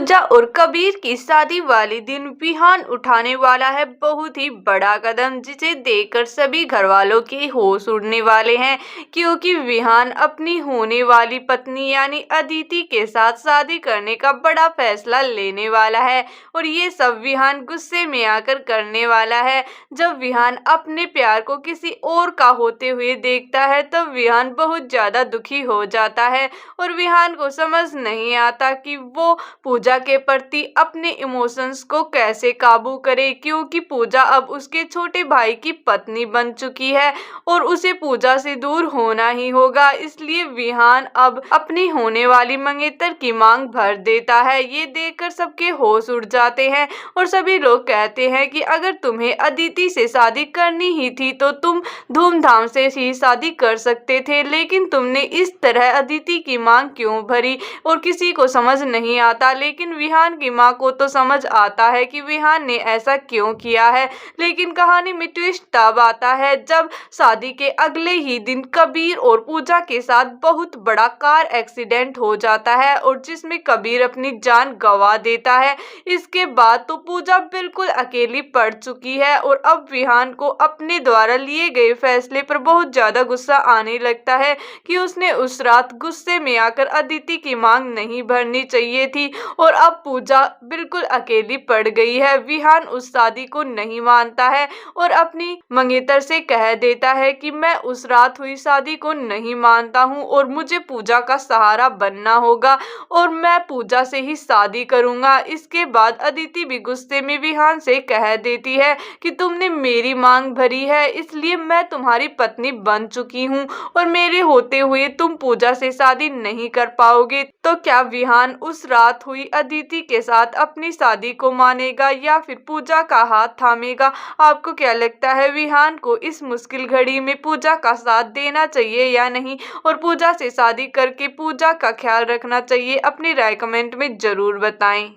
पूजा और कबीर की शादी वाले दिन विहान उठाने वाला है बहुत ही बड़ा कदम, जिसे देखकर सभी घर वालों के होश उड़ने वाले हैं, क्योंकि विहान अपनी होने वाली पत्नी यानी अदिति के साथ शादी करने का बड़ा फैसला लेने वाला है। और ये सब विहान गुस्से में आकर करने वाला है। जब विहान अपने प्यार को किसी और का होते हुए देखता है तब विहान बहुत ज्यादा दुखी हो जाता है और विहान को समझ नहीं आता कि वो पूजा के प्रति अपने इमोशंस को कैसे काबू करे, क्योंकि पूजा अब उसके छोटे भाई की पत्नी बन चुकी है और उसे पूजा से दूर होना ही होगा। इसलिए विहान अब अपनी होने वाली मंगेतर की मांग भर देता है। ये देखकर सबके होश उड़ जाते हैं और सभी लोग कहते हैं कि अगर तुम्हें अदिति से शादी करनी ही थी तो तुम धूमधाम से ही शादी कर सकते थे, लेकिन तुमने इस तरह अदिति की मांग क्यों भरी और किसी को समझ नहीं आता। लेकिन विहान की मां को तो समझ आता है कि विहान ने ऐसा क्यों किया है। लेकिन कहानी में ट्विस्ट तब आता है जब शादी के अगले ही दिन कबीर और पूजा के साथ बहुत बड़ा कार एक्सीडेंट हो जाता है और जिसमें कबीर अपनी जान गंवा देता है। इसके बाद तो पूजा बिल्कुल अकेली पड़ चुकी है और अब विहान को अपने द्वारा लिए गए फैसले पर बहुत ज्यादा गुस्सा आने लगता है कि उसने उस रात गुस्से में आकर अदिति की मांग नहीं भरनी चाहिए थी और अब पूजा बिल्कुल अकेली पड़ गई है। विहान उस शादी को नहीं मानता है और अपनी मंगेतर से कह देता है कि मैं उस रात हुई शादी को नहीं मानता हूँ और मुझे पूजा का सहारा बनना होगा और मैं पूजा से ही शादी करूंगा। इसके बाद अदिति भी गुस्से में विहान से कह देती है कि तुमने मेरी मांग भरी है, इसलिए मैं तुम्हारी पत्नी बन चुकी हूँ और मेरे होते हुए तुम पूजा से शादी नहीं कर पाओगे। तो क्या विहान उस रात हुई अदिति के साथ अपनी शादी को मानेगा या फिर पूजा का हाथ थामेगा? आपको क्या लगता है, विहान को इस मुश्किल घड़ी में पूजा का साथ देना चाहिए या नहीं और पूजा से शादी करके पूजा का ख्याल रखना चाहिए? अपनी राय कमेंट में जरूर बताएं।